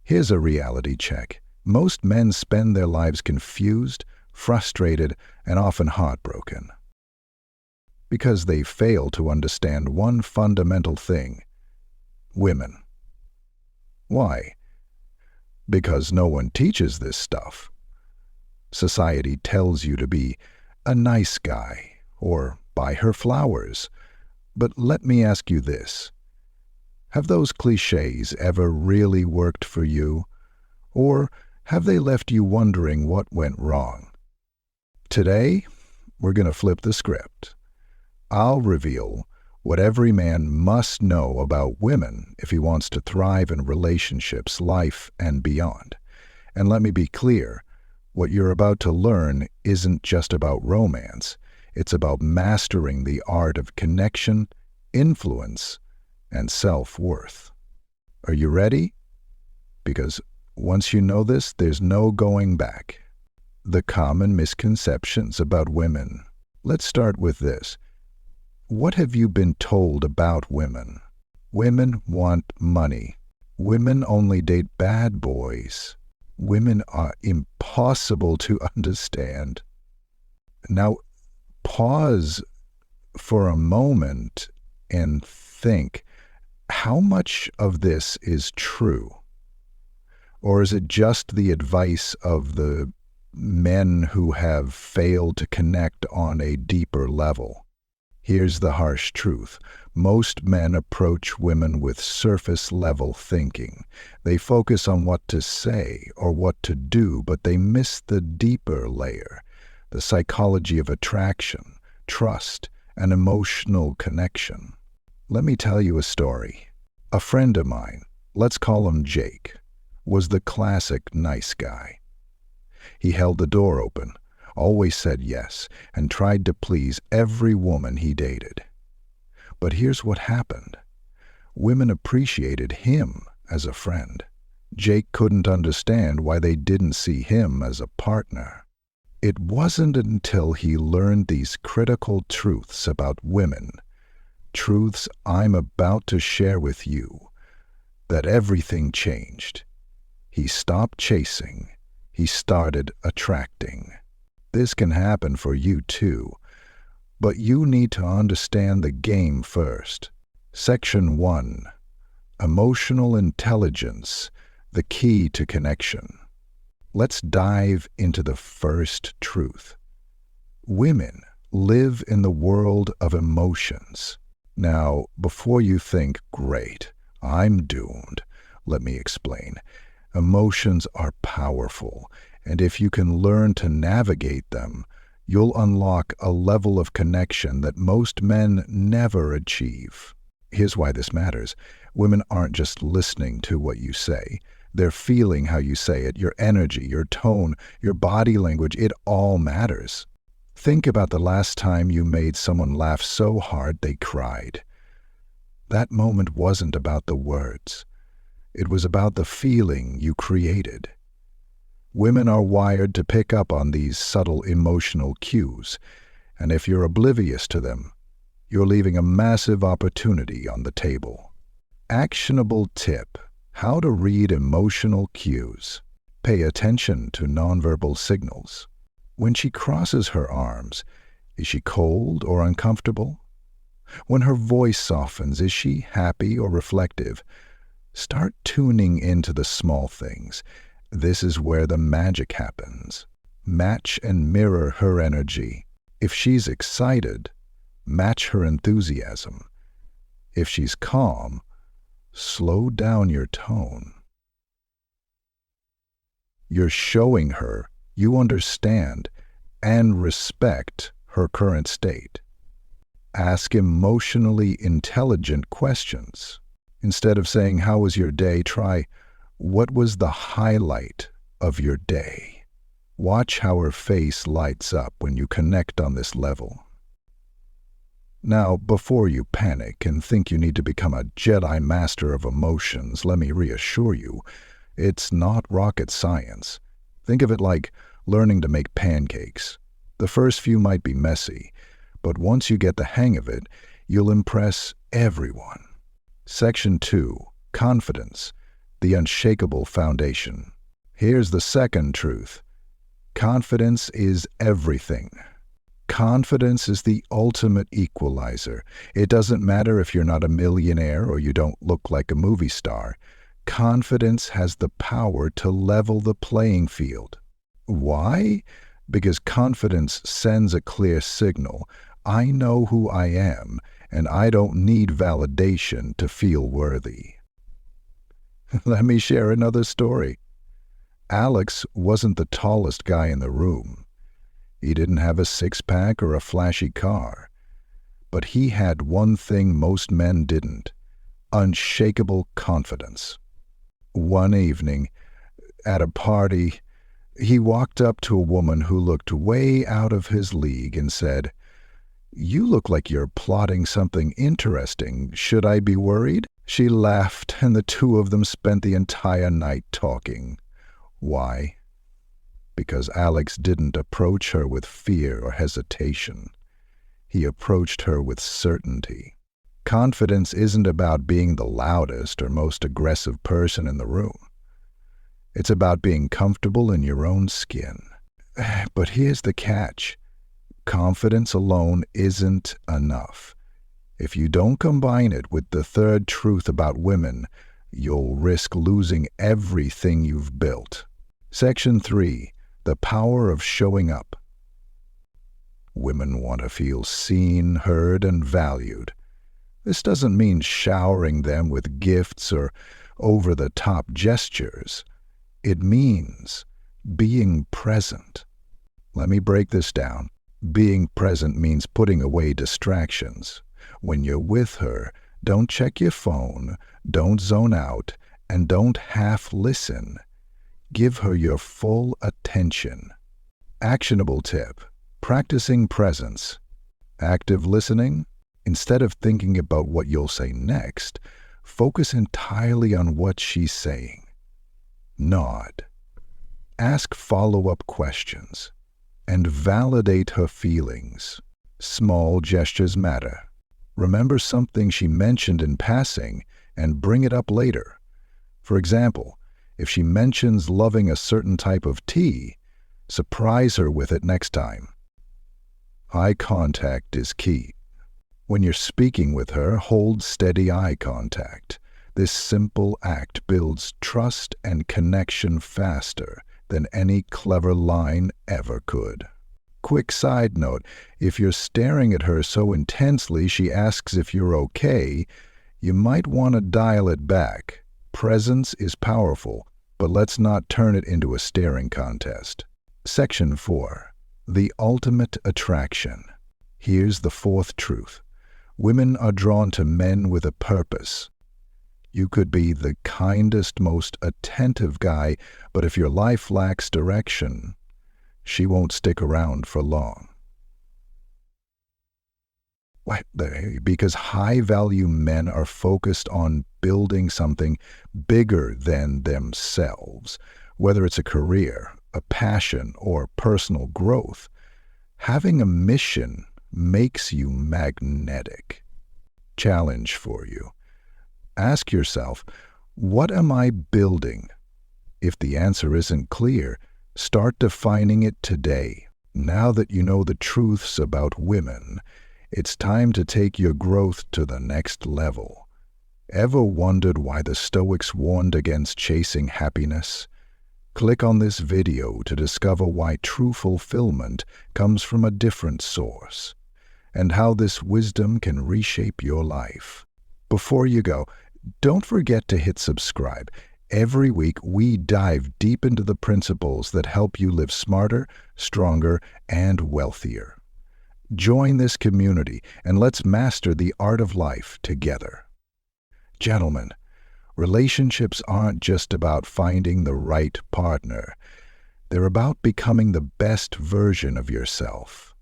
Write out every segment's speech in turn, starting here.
Here's a reality check. Most men spend their lives confused, frustrated, and often heartbroken because they fail to understand one fundamental thing: women. Why? Because no one teaches this stuff. Society tells you to be a nice guy or buy her flowers. But let me ask you this. Have those cliches ever really worked for you? Or have they left you wondering what went wrong? Today, we're going to flip the script. I'll reveal what every man must know about women if he wants to thrive in relationships, life, and beyond. And let me be clear, what you're about to learn isn't just about romance. It's about mastering the art of connection, influence, and self-worth. Are you ready? Because once you know this, there's no going back. The common misconceptions about women. Let's start with this. What have you been told about women? Women want money. Women only date bad boys. Women are impossible to understand. Now, pause for a moment and think, how much of this is true? Or is it just the advice of the men who have failed to connect on a deeper level? Here's the harsh truth. Most men approach women with surface-level thinking. They focus on what to say or what to do, but they miss the deeper layer, the psychology of attraction, trust, and emotional connection. Let me tell you a story. A friend of mine, let's call him Jake, was the classic nice guy. He held the door open, always said yes, and tried to please every woman he dated. But here's what happened. Women appreciated him as a friend. Jake couldn't understand why they didn't see him as a partner. It wasn't until he learned these critical truths about women, truths I'm about to share with you, that everything changed. He stopped chasing. He started attracting. This can happen for you too, but you need to understand the game first. Section 1. Emotional intelligence, the key to connection. Let's dive into the first truth. Women live in the world of emotions. Now, before you think, great, I'm doomed, let me explain. Emotions are powerful, and if you can learn to navigate them, you'll unlock a level of connection that most men never achieve. Here's why this matters. Women aren't just listening to what you say. They're feeling how you say it, your energy, your tone, your body language. It all matters. Think about the last time you made someone laugh so hard they cried. That moment wasn't about the words. It was about the feeling you created. Women are wired to pick up on these subtle emotional cues, and if you're oblivious to them, you're leaving a massive opportunity on the table. Actionable tip: how to read emotional cues. Pay attention to nonverbal signals. When she crosses her arms, is she cold or uncomfortable? When her voice softens, is she happy or reflective? Start tuning into the small things. This is where the magic happens. Match and mirror her energy. If she's excited, match her enthusiasm. If she's calm, slow down your tone. You're showing her you understand and respect her current state. Ask emotionally intelligent questions. Instead of saying, "How was your day?" try, "What was the highlight of your day?" Watch how her face lights up when you connect on this level. Now, before you panic and think you need to become a Jedi master of emotions, let me reassure you, it's not rocket science. Think of it like learning to make pancakes. The first few might be messy, but once you get the hang of it, you'll impress everyone. Section 2. Confidence, the unshakable foundation. Here's the second truth. Confidence is everything. Confidence is the ultimate equalizer. It doesn't matter if you're not a millionaire or you don't look like a movie star. Confidence has the power to level the playing field. Why? Because confidence sends a clear signal. I know who I am, and I don't need validation to feel worthy. Let me share another story. Alex wasn't the tallest guy in the room. He didn't have a six-pack or a flashy car. But he had one thing most men didn't: unshakable confidence. One evening, at a party, he walked up to a woman who looked way out of his league and said, "You look like you're plotting something interesting. Should I be worried?" She laughed, and the two of them spent the entire night talking. Why? Because Alex didn't approach her with fear or hesitation. He approached her with certainty. Confidence isn't about being the loudest or most aggressive person in the room. It's about being comfortable in your own skin. But here's the catch. Confidence alone isn't enough. If you don't combine it with the third truth about women, you'll risk losing everything you've built. Section 3. The power of showing up. Women want to feel seen, heard, and valued. This doesn't mean showering them with gifts or over-the-top gestures. It means being present. Let me break this down. Being present means putting away distractions. When you're with her, don't check your phone, don't zone out, and don't half listen. Give her your full attention. Actionable tip: practicing presence. Active listening. Instead of thinking about what you'll say next, focus entirely on what she's saying. Nod. Ask follow-up questions. And validate her feelings. Small gestures matter. Remember something she mentioned in passing and bring it up later. For example, if she mentions loving a certain type of tea, surprise her with it next time. Eye contact is key. When you're speaking with her, hold steady eye contact. This simple act builds trust and connection faster than any clever line ever could. Quick side note, if you're staring at her so intensely she asks if you're okay, you might want to dial it back. Presence is powerful, but let's not turn it into a staring contest. Section 4. The ultimate attraction. Here's the fourth truth. Women are drawn to men with a purpose. You could be the kindest, most attentive guy, but if your life lacks direction, she won't stick around for long. Why? Because high-value men are focused on building something bigger than themselves, whether it's a career, a passion, or personal growth. Having a mission makes you magnetic. Challenge for you. Ask yourself, what am I building? If the answer isn't clear, start defining it today. Now that you know the truths about women, it's time to take your growth to the next level. Ever wondered why the Stoics warned against chasing happiness? Click on this video to discover why true fulfillment comes from a different source, and how this wisdom can reshape your life. Before you go, don't forget to hit subscribe. Every week we dive deep into the principles that help you live smarter, stronger, and wealthier. Join this community and let's master the art of life together. Gentlemen, relationships aren't just about finding the right partner. They're about becoming the best version of yourself.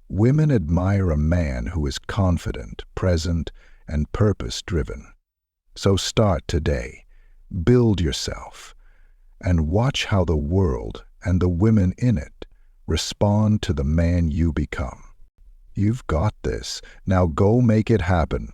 Women admire a man who is confident, present, and purpose-driven. So start today. Build yourself, and watch how the world and the women in it respond to the man you become. You've got this. Now go make it happen.